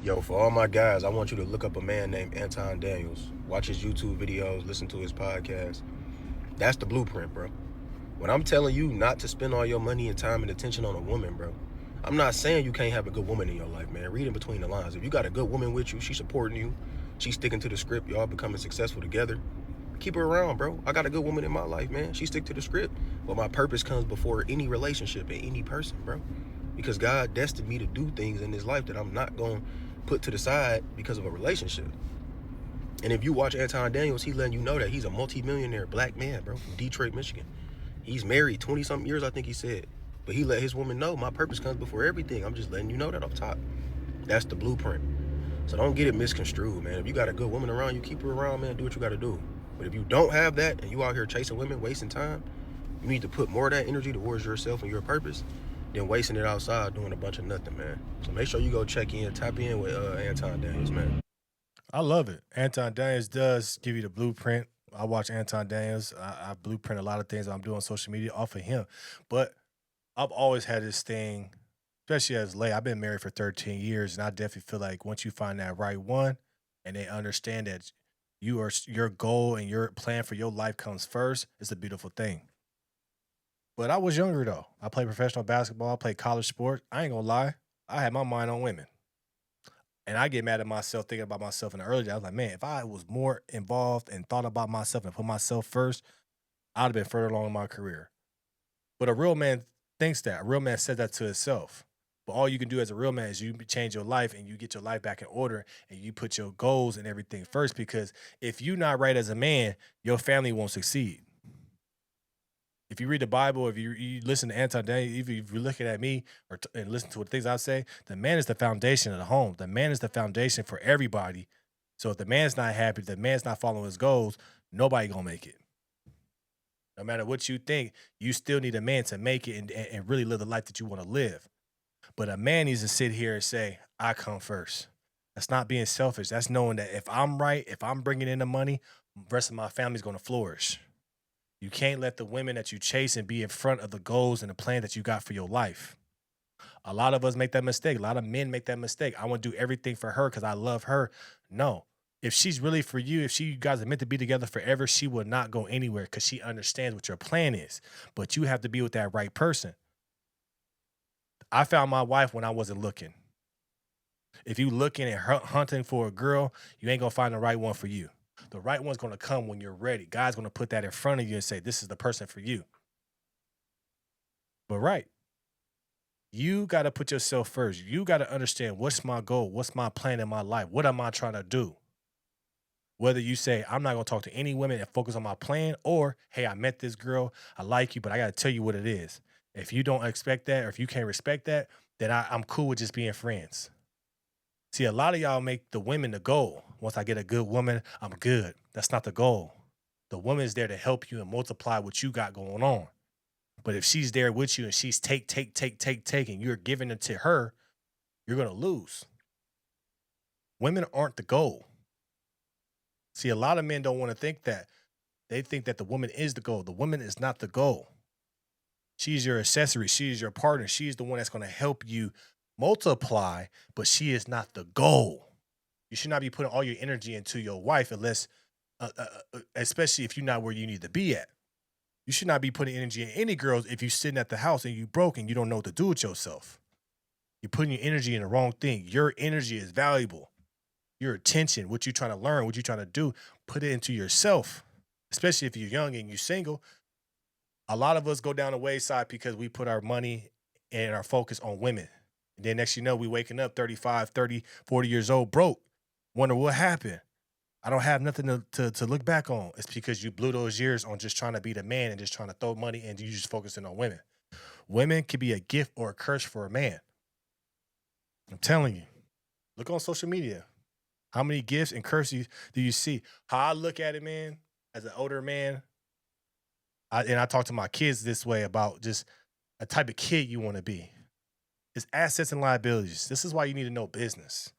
Yo, for all my guys, I want you to look up a man named Anton Daniels. Watch his YouTube videos, listen to his podcast. That's the blueprint, bro. When I'm telling you not to spend all your money and time and attention on a woman, bro, I'm not saying you can't have a good woman in your life, man. Read in between the lines. If you got a good woman with you, she's supporting you, she's sticking to the script, y'all becoming successful together, keep her around, bro. I got a good woman in my life, man. She stick to the script. But my purpose comes before any relationship and any person, bro. Because God destined me to do things in this life that I'm not going to put to the side because of a relationship. And if you watch Anton Daniels, he letting you know that he's a multi-millionaire black man, bro, from Detroit, Michigan. He's married 20-something years, I think he said. But he let his woman know my purpose comes before everything. I'm just letting you know that off top. That's the blueprint. So don't get it misconstrued, man. If you got a good woman around you, keep her around, man. Do what you got to do. But if you don't have that and you out here chasing women, wasting time, you need to put more of that energy towards yourself and your purpose than wasting it outside doing a bunch of nothing, man. So make sure you go check in, tap in with Anton Daniels, man. I love it. Anton Daniels does give you the blueprint. I watch Anton Daniels. I blueprint a lot of things I'm doing on social media off of him. But I've always had this thing, especially as late. I've been married for 13 years, and I definitely feel like once you find that right one and they understand that your goal and your plan for your life comes first, it's a beautiful thing. But I was younger though. I played professional basketball, I played college sports. I ain't gonna lie. I had my mind on women. And I get mad at myself thinking about myself in the early days. I was like, man, if I was more involved and thought about myself and put myself first, I'd have been further along in my career. But a real man thinks that. A real man says that to himself. But all you can do as a real man is you change your life and you get your life back in order and you put your goals and everything first. Because if you're not right as a man, your family won't succeed. If you read the Bible, if you listen to Anton Daniel, if you're looking at me and listen to the things I say, the man is the foundation of the home. The man is the foundation for everybody. So if the man's not happy, if the man's not following his goals, nobody gonna make it. No matter what you think, you still need a man to make it and really live the life that you want to live. But a man needs to sit here and say, I come first. That's not being selfish. That's knowing that if I'm right, if I'm bringing in the money, the rest of my family's going to flourish. You can't let the women that you chase and be in front of the goals and the plan that you got for your life. A lot of us make that mistake. A lot of men make that mistake. I want to do everything for her because I love her. No. If she's really for you, if you guys are meant to be together forever, she will not go anywhere because she understands what your plan is. But you have to be with that right person. I found my wife when I wasn't looking. If you looking and hunting for a girl, you ain't gonna find the right one for you. The right one's gonna come when you're ready. God's gonna put that in front of you and say, this is the person for you. But right, you got to put yourself first. You got to understand what's my goal, what's my plan in my life, what am I trying to do? Whether you say, I'm not going to talk to any women and focus on my plan, or, hey, I met this girl, I like you, but I got to tell you what it is. If you don't expect that, or if you can't respect that, then I'm cool with just being friends. See, a lot of y'all make the women the goal. Once I get a good woman, I'm good. That's not the goal. The woman is there to help you and multiply what you got going on. But if she's there with you and she's take, and you're giving it to her, you're going to lose. Women aren't the goal. See, a lot of men don't want to think that. They think that the woman is the goal. The woman is not the goal. She's your accessory. She's your partner. She's the one that's going to help you multiply, but she is not the goal. You should not be putting all your energy into your wife unless, especially if you're not where you need to be at. You should not be putting energy in any girls if you're sitting at the house and you broke and you don't know what to do with yourself. You're putting your energy in the wrong thing. Your energy is valuable. Your attention, what you're trying to learn, what you're trying to do, put it into yourself. Especially if you're young and you're single. A lot of us go down the wayside because we put our money and our focus on women. And then next you know, we waking up 35, 30, 40 years old, broke. Wonder what happened. I don't have nothing to look back on. It's because you blew those years on just trying to be the man and just trying to throw money and you just focusing on women. Women can be a gift or a curse for a man. I'm telling you. Look on social media. How many gifts and curses do you see? How I look at it, man, as an older man, I talk to my kids this way about just a type of kid you want to be. It's assets and liabilities. This is why you need to know business.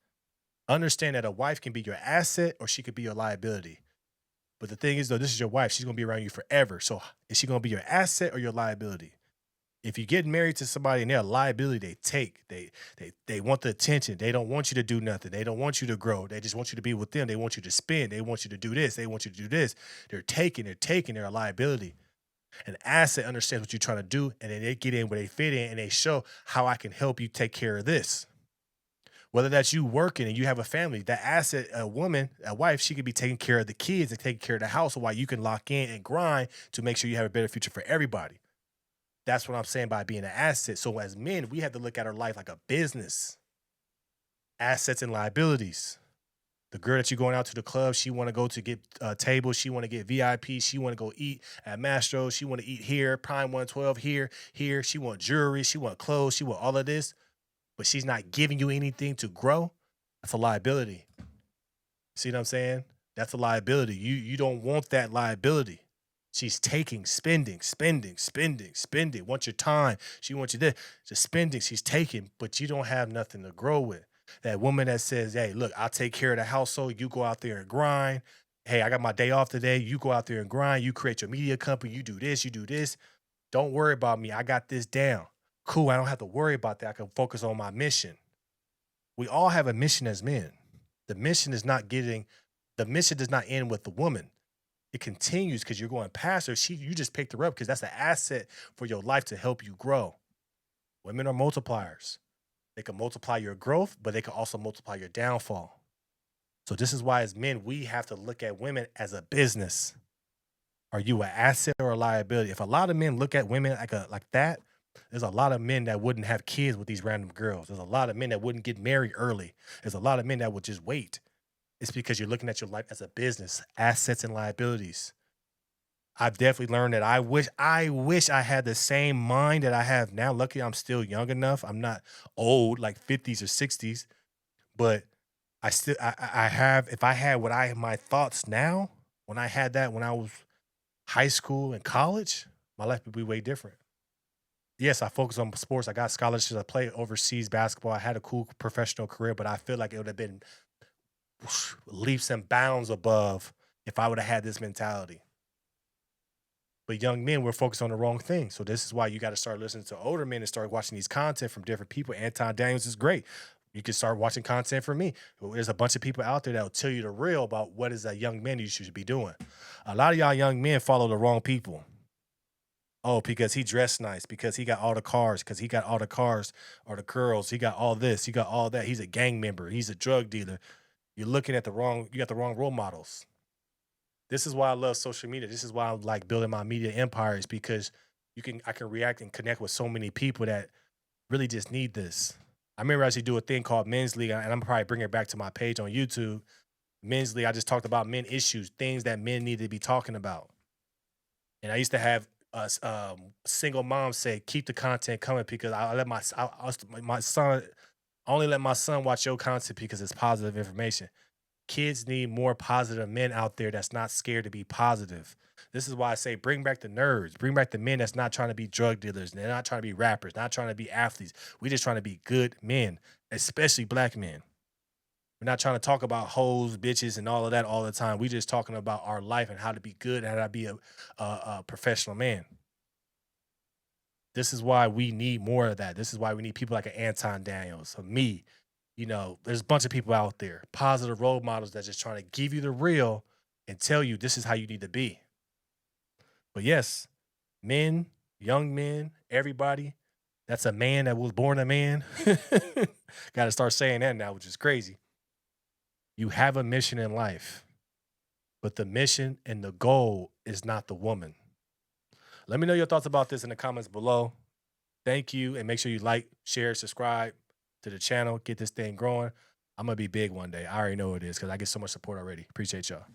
Understand that a wife can be your asset or she could be your liability. But the thing is, though, this is your wife. She's going to be around you forever. So is she going to be your asset or your liability? If you get married to somebody and they're a liability, they take. They want the attention. They don't want you to do nothing. They don't want you to grow. They just want you to be with them. They want you to spend. They want you to do this. They want you to do this. They're taking, they're a liability. An asset understands what you're trying to do, and then they get in where they fit in and they show how I can help you take care of this. Whether that's you working and you have a family, that asset, a woman, a wife, she could be taking care of the kids and taking care of the house while you can lock in and grind to make sure you have a better future for everybody. That's what I'm saying by being an asset. So as men, we have to look at our life like a business. Assets and liabilities. The girl that you're going out to the club, she want to go to get tables. She want to get VIP. She want to go eat at Mastro. She want to eat here, Prime 112 here, here. She want jewelry. She want clothes. She want all of this, but she's not giving you anything to grow. That's a liability. See what I'm saying? That's a liability. You don't want that liability. She's taking, spending. Wants your time. She wants you this. Just spending. She's taking, but you don't have nothing to grow with. That woman that says, hey, look, I'll take care of the household. You go out there and grind. Hey, I got my day off today. You go out there and grind. You create your media company. You do this. You do this. Don't worry about me. I got this down. Cool. I don't have to worry about that. I can focus on my mission. We all have a mission as men. The mission does not end with the woman. It continues because you're going past her. You just picked her up because that's an asset for your life to help you grow. Women are multipliers. They can multiply your growth, but they can also multiply your downfall. So this is why as men, we have to look at women as a business. Are you an asset or a liability? If a lot of men look at women like that, there's a lot of men that wouldn't have kids with these random girls. There's a lot of men that wouldn't get married early. There's a lot of men that would just wait. It's because you're looking at your life as a business, assets and liabilities. I've definitely learned that I wish I had the same mind that I have now. Luckily, I'm still young enough. I'm not old, like 50s or 60s, but I have, if I had my thoughts now, when I had that when I was high school and college, my life would be way different. Yes, I focus on sports. I got scholarships. I play overseas basketball. I had a cool professional career, but I feel like it would have been leaps and bounds above if I would have had this mentality. But young men, we're focused on the wrong thing. So this is why you got to start listening to older men and start watching these content from different people. Anton Daniels is great. You can start watching content from me. There's a bunch of people out there that will tell you the real about what is a young man you should be doing. A lot of y'all young men follow the wrong people. Oh, because he dressed nice, because he got all the cars, because he got all the cars or the girls, he got all this, he got all that. He's a gang member, he's a drug dealer. You're looking at you got the wrong role models. This is why I love social media. This is why I like building my media empires because I can react and connect with so many people that really just need this. I remember I actually do a thing called Men's League, and I'm probably bringing it back to my page on YouTube. Men's League, I just talked about men issues, things that men need to be talking about. And I used to have single moms say, keep the content coming because I let my son, I only let my son watch your content because it's positive information. Kids need more positive men out there that's not scared to be positive. This is why I say bring back the nerds, bring back the men that's not trying to be drug dealers, they're not trying to be rappers, not trying to be athletes. We just trying to be good men, especially black men. We're not trying to talk about hoes, bitches, and all of that all the time. We just talking about our life and how to be good and how to be a professional man. This is why we need more of that. This is why we need people like an Anton Daniels, or me. There's a bunch of people out there, positive role models that just trying to give you the real and tell you this is how you need to be. But yes, men, young men, everybody, that's a man that was born a man. Got to start saying that now, which is crazy. You have a mission in life, but the mission and the goal is not the woman. Let me know your thoughts about this in the comments below. Thank you, and make sure you like, share, subscribe to the channel. Get this thing growing. I'm going to be big one day. I already know it is because I get so much support already. Appreciate y'all.